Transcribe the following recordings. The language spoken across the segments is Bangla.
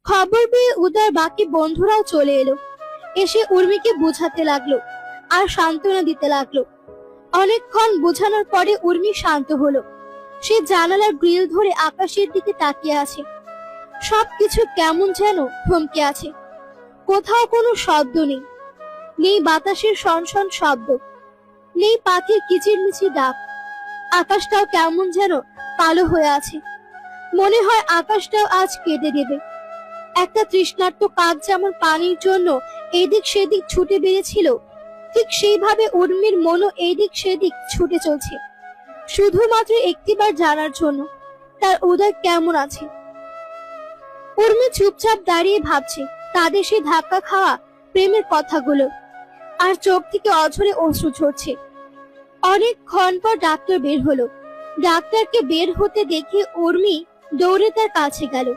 খবর পেয়ে উদয়ের বাকি বন্ধুরাও চলে এলো। এসে উর্মিকে বোঝাতে লাগলো আর সান্ত্বনা দিতে লাগলো। অনেকক্ষণ বোঝানোর পরে উর্মি শান্ত হলো। সে জানালার গ্রিল ধরে আকাশের দিকে তাকিয়ে আছে। সবকিছু কেমন যেন থমকে আছে। কোথাও কোনো শব্দ নেই, নেই বাতাসের সনসন শব্দ, নেই পাখির কিচিরমিচির ডাক। আকাশটাও কেমন যেন কালো হয়ে আছে। মনে হয় আকাশটাও আজ কেটে দেবে। একটা তৃষ্ণার্ত কাক যেমন পানির জন্য এদিক সেদিক ছুটে বেরিয়েছিল, ঠিক সেইভাবে উর্মির মনও এদিক সেদিক ছুটে চলছে, শুধুমাত্র একটিবার জানার জন্য তার উদয় কেমন আছে। উর্মি চুপচাপ দাঁড়িয়ে ভাবছে তাদের সেই ধাক্কা খাওয়া প্রেমের কথাগুলো, আর চোখ থেকে অঝরে অশ্রু ঝরছে। অনেকক্ষণ পর ডাক্তার বের হলো। ডাক্তারকে বের হতে দেখে উর্মি দৌড়ে তার কাছে গেল।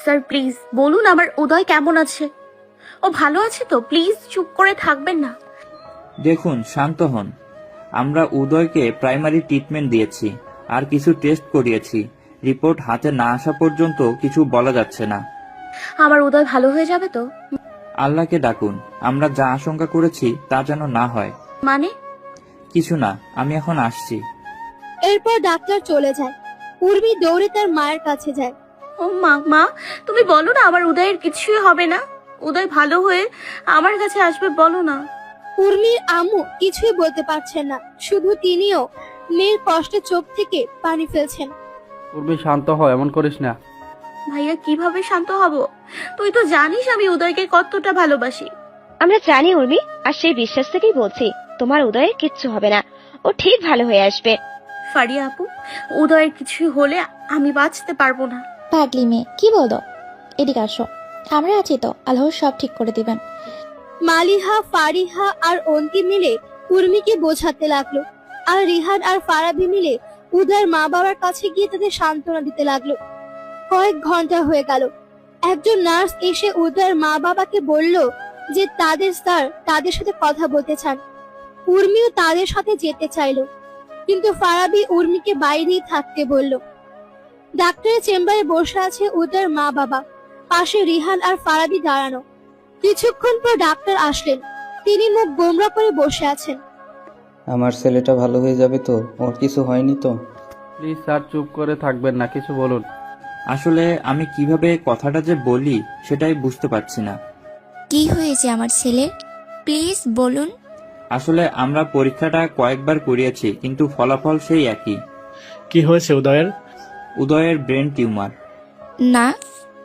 স্যার প্লিজ বলুন আমার উদয় কেমন আছে। ও ভালো আছে তো? প্লিজ চুপ করে থাকবেন না। দেখুন, শান্ত হন। আমরা উদয়কে প্রাইমারি ট্রিটমেন্ট দিয়েছি আর কিছু টেস্ট করিয়েছি। রিপোর্ট হাতে না আসা পর্যন্ত কিছু বলা যাচ্ছে না। আমার উদয় ভালো হয়ে যাবে তো? আল্লাহকে ডাকুন, আমরা যা আশঙ্কা করেছি তা যেন না হয়। মানে? কিছু না, আমি এখন আসছি। এরপর ডাক্তার চলে যায়। উর্মি দৌড়ে তার মায়ের কাছে যায়। ও মা, মা তুমি বলো না আমার উদয়ের কিছুই হবে না। উদয় ভালো হয়ে আমার কাছে আসবে, বলো না। উর্মির আম্মু কিছুই বলতে পারছেন না, শুধু তিনিও মেয়ের কষ্টে চোখ থেকে পানি ফেলছেন। উর্মি শান্ত হ, এমন করিস না। ভাইয়া কিভাবে শান্ত হব? তুই তো জানিস আমি উদয়কে কতটা ভালোবাসি। আমরা জানি উর্মি, আর সেই বিশ্বাস থেকেই বলছি তোমার উদয়ের কিচ্ছু হবে না, ও ঠিক ভালো হয়ে আসবে। ফারিয়া আপু, উদয়ের কিছু হলে আমি বাঁচতে পারবো না। পাগলি মেয়ে, কি বলো? এদিকে আসো, আমরা আছি তো, আল্লাহ সব ঠিক করে দিবেন। মালিহা, ফারিহা আর অন্তি মিলে উর্মিকে বোঝাতে লাগলো, আর রিহান আর ফারাবি মিলে উদয়ের মা বাবার কাছে গিয়ে তাদের সান্ত্বনা দিতে লাগলো। কয়েক ঘন্টা হয়ে গেল। একজন নার্স এসে উদয়ের মা বাবাকে বলল যে তাদের স্যার তাদের সাথে কথা বলতে চান। উর্মিও তাদের সাথে যেতে চাইলো, কিন্তু ফারাবি উর্মিকে বাইরেই থাকতে বলল। ডাক্তারের চেম্বারে বসে আছে উদয়ের মা বাবা, পাশে রিহান আর ফারাবি দাঁড়ানো। কিছুক্ষণ পর ডাক্তার আসলেন। তিনি মুখ গোমরা করে বসে আছেন। আমার ছেলেটা ভালো হয়ে যাবে তো? ওর কিছু হয়নি তো? প্লিজ স্যার, চুপ করে থাকবেন না, কিছু বলুন। আসলে আমি কিভাবে কথাটা যে বলি সেটাই বুঝতে পারছি না। কি হয়েছে আমার ছেলের? প্লিজ বলুন। আসলে আমরা পরীক্ষাটা কয়েকবার করিয়েছি, কিন্তু ফলাফল সেই একই। কি হয়েছে উদয়ের? উদয়ের ব্রেন টিউমার। না।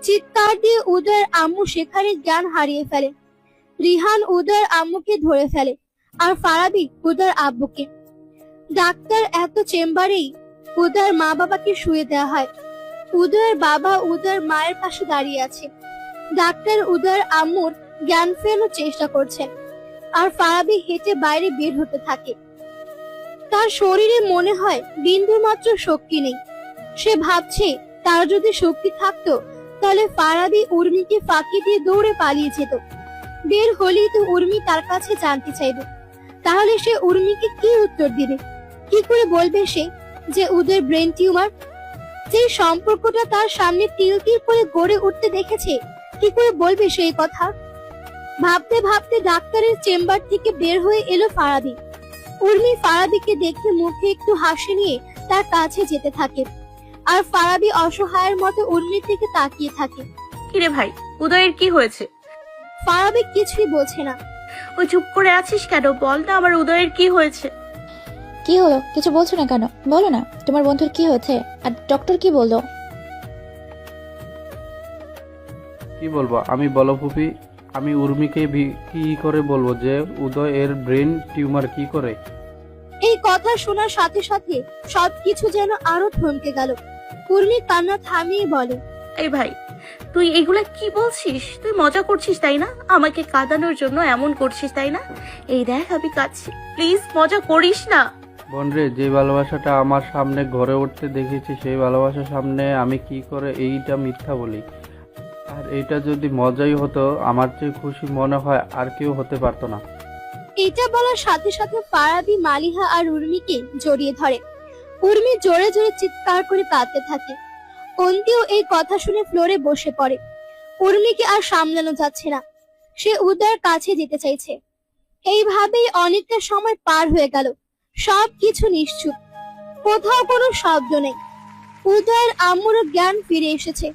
চিৎকার দিয়ে উদয়ের আম্মু সেখানে জ্ঞান হারিয়ে ফেলে। রিহান উদয়ের আম্মুকে ধরে ফেলে, আর ফারাবি উদয়ের আব্বুকে। ডাক্তার এত চেম্বারেই উদয়ের মা বাবাকে শুয়ে দেওয়া হয়। উদয়ের বাবা উদয়ের মায়ের পাশে দাঁড়িয়ে আছে। ডাক্তার উদয়ের আম্মুর জ্ঞান ফেরানোর চেষ্টা করছেন, আর ফারাবি হেঁটে বাইরে বের হতে থাকে। তার শরীরে মনে হয় বিন্দু মাত্র শক্তি নেই। সে ভাবছে তার যদি শক্তি থাকতো তাহলে ফারাবি উর্মিকে ফাঁকি দিয়ে দৌড়ে পালিয়ে যেত। বের হলেই তো উর্মি তার কাছে জানতে চাইবে। তাহলে সে উর্মিকে কি উত্তর দিবে? কি করে বলবে সে যে উদয়ের ব্রেন টিউমার? যে সম্পর্কটা তার সামনে তিল তিল করে গড়ে উঠতে দেখেছে, কি করে বলবে সেই কথা? ভাবতে ভাবতে ডাক্তারের চেম্বার থেকে বের হয়ে এলো ফারাবি। উর্মি ফারাবিকে দেখে মুখে একটু হাসি নিয়ে তার কাছে যেতে থাকে, আর ফারাবি অসহায়ের মতো উর্মির দিকে তাকিয়ে থাকে। কিরে ভাই, উদয়ের কি হয়েছে? ফারাবি কিছুই বোঝে না। ওই চুপ করে আছিস কেন? বল না আমার উদয়ের কি হয়েছে। কি হলো? কিছু বলছো না কেন? বলো না, তোমার বন্ধুর কি হয়েছে? আর ডক্টর কি বললো? কি বলবো আমি, বলো ফুপি। আমি উর্মিকে কি করে বলবো যে উদয় এর ব্রেন টিউমার কি করে? এই কথা শোনার সাথে সাথে সবকিছু যেন আরো থমকে গেল। উর্মি কান্না থামিয়ে বলে, এই ভাই, তুই এগুলা কি বলছিস? তুই মজা করছিস তাই না? আমাকে কাঁদানোর জন্য এমন করছিস তাই না? এই দেখ আমি কাঁদছি, প্লিজ মজা করিস না। বোনরে, যে ভালোবাসাটা আমার সামনে ঘরে উঠতে দেখেছি সেই ভালোবাসার সামনে আমি কি করে এইটা মিথ্যা বলি? আর এইটা যদি মজাই হতো, আমার চেয়ে খুশি মনে হয় আর কেউ হতে পারতো না। এটা বলার সাথে সাথে ফারাবি মালিহা আর উর্মিকে জড়িয়ে ধরে। উর্মি জোরে জোরে চিৎকার করে কাঁদতে থাকে। অন্তিও এই কথা শুনে ফ্লোরে বসে পড়ে। উর্মিকে আর সামলানো যাচ্ছে না, সে উদয়ের কাছে যেতে চাইছে। এইভাবেই অনেকটা সময় পার হয়ে গেল, সবকিছু নিশ্চুপ, কোথাও কোনো শব্দ নেই। উদয়ের আম্মুরও জ্ঞান ফিরে এসেছে,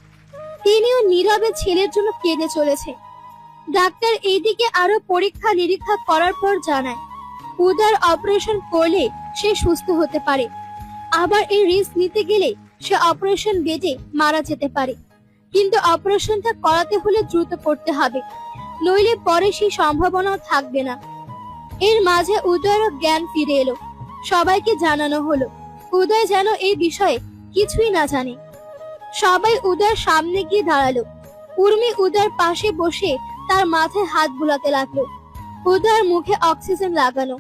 তিনিও নীরবে ছেলের জন্য কেঁদে চলেছে। ডাক্তার এইদিকে আরো পরীক্ষা নিরীক্ষা করার পর জানায় উদয়ের অপারেশন করলে সে সুস্থ হতে পারে, আবার এই রিস্ক নিতে গেলে সে অপারেশন বেডে মারা যেতে পারে। কিন্তু অপারেশনটা করাতে হলে দ্রুত করতে হবে, নইলে পরে সেই সম্ভাবনাও থাকবে না। এর মাঝে উদয়েরও জ্ঞান ফিরে এলো, সবাইকে জানানো হলো। উদয় যেন এই বিষয়ে কিছুই না জানে। সবাই উদয়ের সামনে গিয়ে দাঁড়ালো। উর্মি উদয়ের পাশে বসে তার মাথায় হাত বুলাতে লাগলো। উদয়ের মুখে অক্সিজেন লাগানো,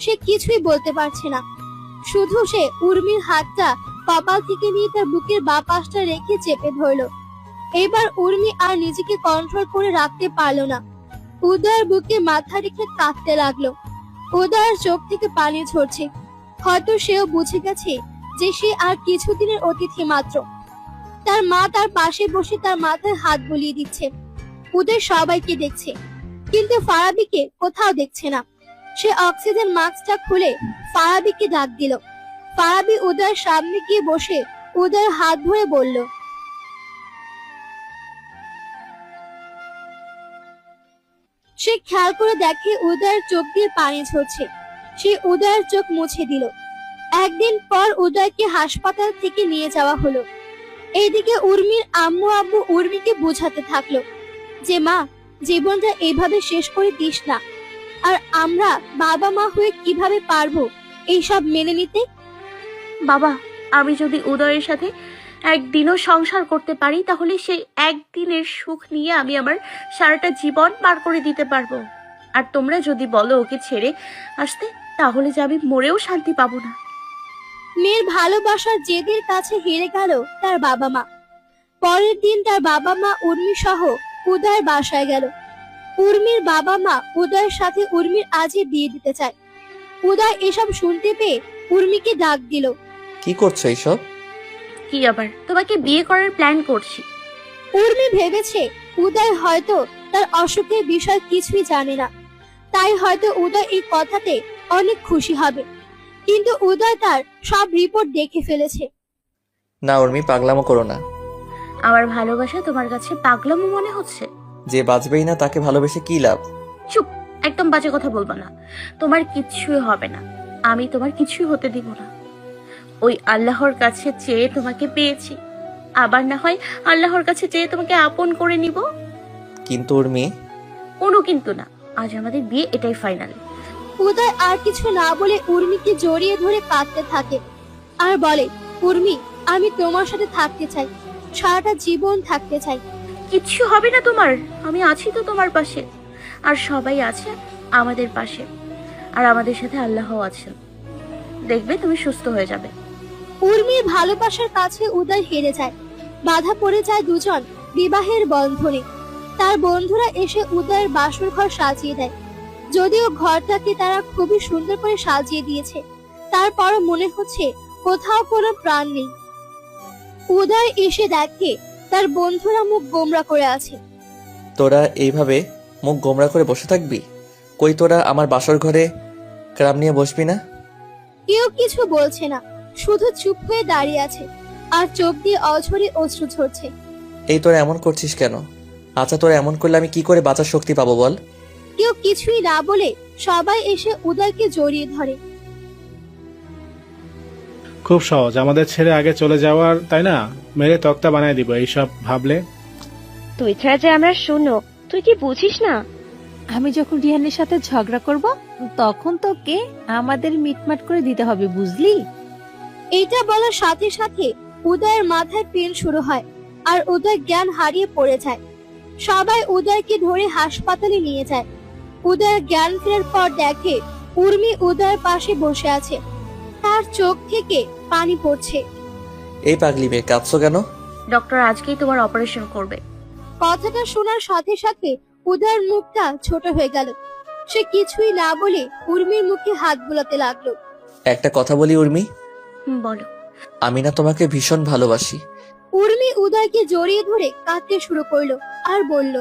সে কিছুই বলতে পারছে না। শুধু সে উর্মির হাতটা কপাল থেকে নিয়ে তার বুকের বাঁ পাশটা রেখে চেপে ধরলো। এবার উর্মি আর নিজেকে কন্ট্রোল করে রাখতে পারলো না, উদয়ের বুকে মাথা রেখে কাঁদতে লাগলো। উদয়ের চোখ থেকে পানি ঝরছে, হয়তো সেও বুঝে গেছে যে সে আর কিছুদিনের অতিথি মাত্র। তার মা তার পাশে বসে তার মাথায় হাত বুলিয়ে দিচ্ছে। উদয় সবাইকে দেখছে, কিন্তু ফারাবিকে কোথাও দেখছে না। সে অক্সিজেন মাস্কটা খুলে ফারাবিকে ডাক দিল। ফারাবি উদয়ের সামনে গিয়ে বসে উদয়ের হাত ধরে বলল, সে খেয়াল করে দেখে উদয়ের চোখ দিয়ে পানি ঝরছে। সে উদয়ের চোখ মুছে দিল। একদিন পর উদয়কে হাসপাতাল থেকে নিয়ে যাওয়া হলো। এইদিকে উর্মির আম্মু আব্বু উর্মিকে বোঝাতে থাকলো যে মা, জীবনটা এইভাবে শেষ করে দিস না। আর আমরা বাবা মা হয়ে কিভাবে পারবো এইসব মেনে নিতে? বাবা, আমি যদি উদয়ের সাথে একদিনও সংসার করতে পারি তাহলে সেই একদিনের সুখ নিয়ে আমি আমার সারাটা জীবন পার করে দিতে পারবো। আর তোমরা যদি বলো ওকে ছেড়ে আসতে, তাহলে যে আমি মরেও শান্তি পাবো না। মেয়ের ভালোবাসার জেদের কাছে হেরে গেল তার বাবা মা। পরের দিন তার বাবা মা উর্মি সহ উদয়ের বাসায় গেল। উর্মির বাবা মা উদয়ের সাথে উর্মির আজই বিয়ে দিতে চায়। উদয় এসব শুনতে পেয়ে উর্মিকে ডাক দিল। কি করছো এইসব? কি আবার, তোমাকে বিয়ে করার প্ল্যান করছি। উর্মি ভেবেছে উদয় হয়তো তার অসুখের বিষয় কিছুই জানে না, তাই হয়তো উদয় এই কথাতে অনেক খুশি হবে। কিন্তু উদয় তার সব রিপোর্ট দেখে ফেলেছে। না উর্মি, পাগলামো করো না। আমার ভালোবাসা তোমার কাছে পাগলামো মনে হচ্ছে? যে বাঁচবেই না তাকে ভালোবেসে কি লাভ? চুপ, একদম বাজে কথা বলবা না। তোমার কিচ্ছুই হবে না, আমি তোমার কিছুই হতে দিব না। ওই আল্লাহর কাছে চেয়ে তোমাকে পেয়েছি, আবার না হয় আল্লাহর কাছে চেয়ে তোমাকে আপন করে নিব। কিন্তু উর্মি, কোনো কিন্তু না, আজ আমাদের বিয়ে, এটাই ফাইনাল। উদয় আর কিছু না বলে উর্মিকে জড়িয়ে ধরে কাঁদতে থাকে আর বলে, উর্মি, আমি তোমার সাথে থাকতে চাই, সারাটা জীবন থাকতে চাই। কিচ্ছু হবে না তোমার, আমি আছি তো তোমার পাশে। আর সবাই আছে আমাদের পাশে, আর আমাদের সাথে আল্লাহও আছেন। দেখবে তুমি সুস্থ হয়ে যাবে। উর্মির ভালোবাসার কাছে উদয় হেরে যায়, বাধা পড়ে যায় দুজন বিবাহের বন্ধনে। তার বন্ধুরা এসে উদয়ের বাসর ঘর সাজিয়ে দেয়। যদিও ঘরটাকে তারা খুবই সুন্দর করে সাজিয়ে দিয়েছে, তারপরও মনে হচ্ছে কোথাও কোনো প্রাণ নেই। উদয় এসে দেখে তার বন্ধুরা মুখ গোমরা করে আছে। তোরা এইভাবে মুখ গোমরা করে বসে থাকবি? কই তোরা আমার বাসর ঘরে ক্রাম নিয়ে বসবি না? কেউ কিছু বলছে না, শুধু চুপ হয়ে দাঁড়িয়ে আছে, আর চোখ দিয়ে অঝরে অশ্রু ঝরছে। এই তোরা এমন করছিস কেন? আচ্ছা, তোরা এমন করলে আমি কি করে বাঁচার শক্তি পাবো বল? কেউ কিছুই না বলে সবাই এসে উদয়কে জড়িয়ে ধরে। খুব সহজ আমাদের ছেড়ে আগে চলে যাওয়ার, তাই না? মেরে তক্তা বানায় দিব এইসব ভাবলে। তুই ছাড়া যে আমরা শূন্য, তুই কি বুঝিস না? আমি যখন রিহানের সাথে ঝগড়া করব তখন তোকে আমাদের মিটমাট করে দিতে হবে, বুঝলি? এটা বলার সাথে সাথে উদয়ের মাথায় পেন শুরু হয় আর উদয় জ্ঞান হারিয়ে পড়ে যায়। সবাই উদয়কে ধরে হাসপাতালে নিয়ে যায়। উদয়ের জ্ঞান ফেরার পর দেখে উর্মি উদয়ের পাশে বসে আছে, তার চোখ থেকে পানি পড়ছে। এই পাগলি মেয়ে, কাঁদছো কেন? ডক্টর আজকেই তোমার অপারেশন করবে। কথাটা শোনার সাথে সাথে উদয়ের মুখটা ছোট হয়ে গেল। সে কিছুই না বলে উর্মির মুখে হাত বুলাতে লাগলো। একটা কথা বলি উর্মি, বলো। আমি না তোমাকে ভীষণ ভালোবাসি, উর্মি উদয়কে জড়িয়ে ধরে কাঁদতে শুরু করলো আর বলল,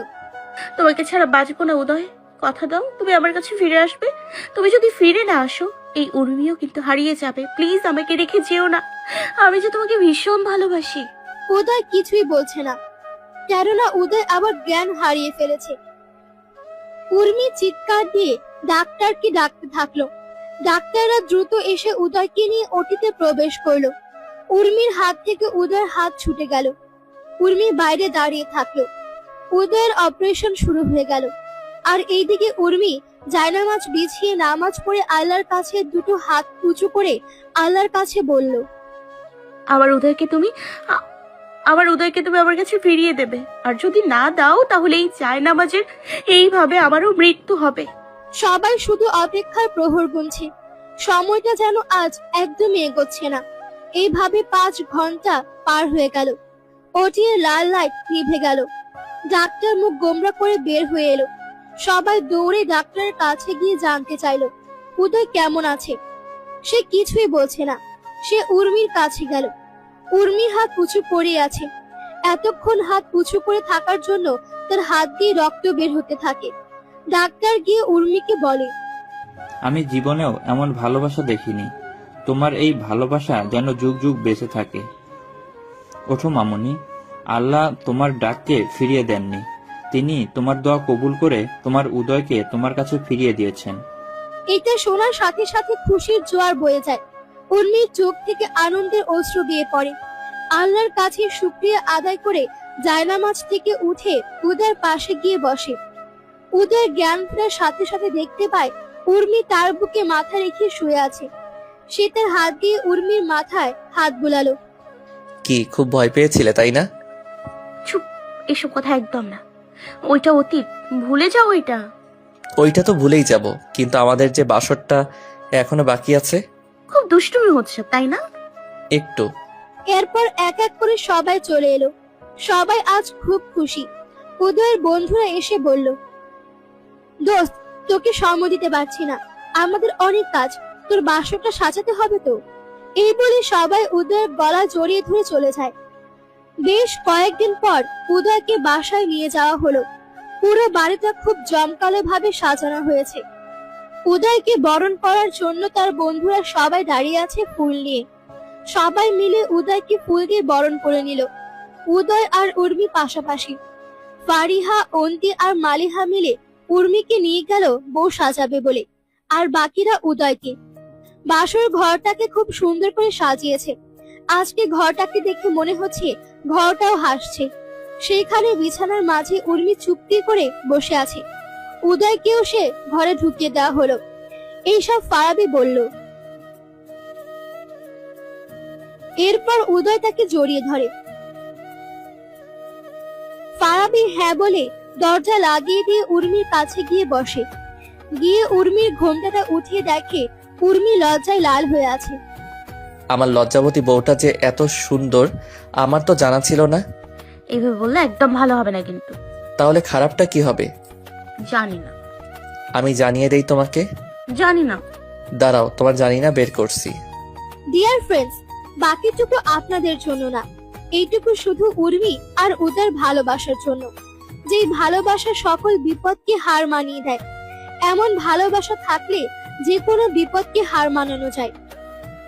তোমাকে ছাড়া বাঁচবো না উদয়, কথা দাও তুমি আমার কাছে ফিরে আসবে। তুমি যদি ফিরে না আসো এই উর্মিও কিন্তু হারিয়ে যাবে। প্লিজ আমাকে রেখে যেও না, আমি যে তোমাকে ভীষণ ভালোবাসি। উদয় কিছুই বলছে না, কেননা উদয় আবার জ্ঞান হারিয়ে ফেলেছে। উর্মি চিৎকার দিয়ে ডাক্তারকে ডাকতে থাকলো। ডাক্তাররা দ্রুত এসে উদয়কে নিয়ে ওটিতে প্রবেশ করলো। উর্মির হাত থেকে উদয়ের হাত ছুটে গেল। উর্মি বাইরে দাঁড়িয়ে থাকলো। উদয়ের অপারেশন শুরু হয়ে গেল। আর এইদিকে উর্মি জায়নামাজ বিছিয়ে নামাজ পড়ে আল্লাহর কাছে দুটো হাত উঁচু করে আল্লাহর কাছে বলল, আমার উদয়কে তুমি আমার কাছে ফিরিয়ে দেবে। আর যদি না দাও তাহলে এই জায়নামাজের এইভাবে আমারও মৃত্যু হবে। সবাই শুধু অপেক্ষার প্রহর গুনছে। সময়টা যেন আজ একদমই এগোচ্ছে না। এইভাবে 5 ঘন্টা পার হয়ে গেল। ওটির লাল লাইট নিভে গেল। ডাক্তার মুখ গোমরা করে বের হয়ে এলো। সবাই দৌড়ে ডাক্তারের কাছে গিয়ে জানতে চাইলো উদয় কেমন আছে। সে কিছুই বলছে না। সে উর্মির কাছে গেল। উর্মির হাত উঁচু করে আছে। এতক্ষণ হাত উঁচু করে থাকার জন্য তার হাত দিয়ে রক্ত বের হতে থাকে। ডাক্তার গিয়ে উর্মিকে বলে, আমি জীবনেও এমন ভালোবাসা দেখিনি। তোমার এই ভালোবাসা যেন যুগ যুগ বেঁচে থাকে। ওঠো মামুনি, আল্লাহ তোমার ডাককে ফিরিয়ে দেননি। তিনি তোমার দোয়া কবুল করে তোমার উদয়কে তোমার কাছে ফিরিয়ে দিয়েছেন। এটা শোনার সাথে সাথে খুশির জোয়ার বয়ে যায়। উর্মির চোখ থেকে আনন্দের অশ্রু বেয়ে পড়ে। আল্লাহর কাছে শুকরিয়া আদায় করে জায়নামাজ থেকে উঠে উদয়ের পাশে গিয়ে বসে। উদয়ের জ্ঞান ফেরার সাথে সাথে দেখতে পায় উর্মি তার বুকে মাথা রেখে শুয়ে আছে। সে তার হাত দিয়ে উর্মির মাথায় হাত বুলালো। কি খুব ভয় পেয়েছিলে তাই না? চুপ, এসব কথা একদম না। ওইটা অতীত, ভুলে যাও ওইটা। ওইটা তো ভুলেই যাব, কিন্তু আমাদের যে বাসরটা এখনো বাকি আছে। খুব দুষ্টুমি হচ্ছে তাই না? একটু। এরপর এক এক করে সবাই চলে এলো। সবাই আজ খুব খুশি। উদয়ের বন্ধুরা এসে বলল, দোস্ত তোকে সময় দিতে পারছি না, আমাদের অনেক কাজ, তোর বাসরটা সাজাতে হবে তো। এই বলে সবাই উদয়ের গলা জড়িয়ে ধরে চলে যায়। বেশ কয়েকদিন পর উদয়কে বাসায় নিয়ে যাওয়া হলো। পুরো বাড়িটা খুব জমকালো ভাবে সাজানো হয়েছে। উদয়কে বরণ করার জন্য তার বন্ধুরা সবাই দাঁড়িয়ে আছে ফুল নিয়ে। সবাই মিলে উদয়কে ফুল দিয়ে বরণ করে নিল। উদয় আর উর্মি পাশাপাশি। ফারিহা, অন্তি আর মালিহা মিলে উর্মিকে নিয়ে গেল বউ সাজাবে বলে, আর বাকিরা উদয়কে। বাসর ঘরটাকে খুব সুন্দর করে সাজিয়েছে। আজকে ঘরটাকে দেখে মনে হচ্ছে ঘরটাও হাসছে। সেখানে বিছানার মাঝে উর্মি চুপটি করে বসে আছে। উদয়কেও সে ঘরে ঢুকিয়ে দেওয়া হলো। এইসব ফারাবি বলল। এরপর উদয় তাকে জড়িয়ে ধরে। ফারাবি হ্যাঁ বলে দরজা লাগিয়ে দিয়ে উর্মির কাছে গিয়ে বসে। গিয়ে উর্মির ঘোমটাটা উঠিয়ে দেখে উর্মি লজ্জায় লাল হয়ে আছে। আমার লজ্জাবতী বউটা যে এত সুন্দর আমার তো জানা ছিল না। এইভাবে বললে একদম ভালো হবে না কিন্তু। তাহলে খারাপটা কি হবে? জানি না। আমি জানিয়ে দেই তোমাকে। জানি না। দাঁড়াও, তোমার জানি না বের করছি। ডিয়ার ফ্রেন্ডস, বাকিটুকু আপনাদের জন্য না, এইটুকু শুধু উর্মি আর উদয়ের ভালোবাসার জন্য। যেই ভালোবাসা সকল বিপদকে হার মানিয়ে দেয়। এমন ভালোবাসা থাকলে যে কোনো বিপদকে হার মানানো যায়,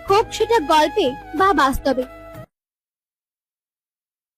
হোক সেটা গল্পে বা বাস্তবে।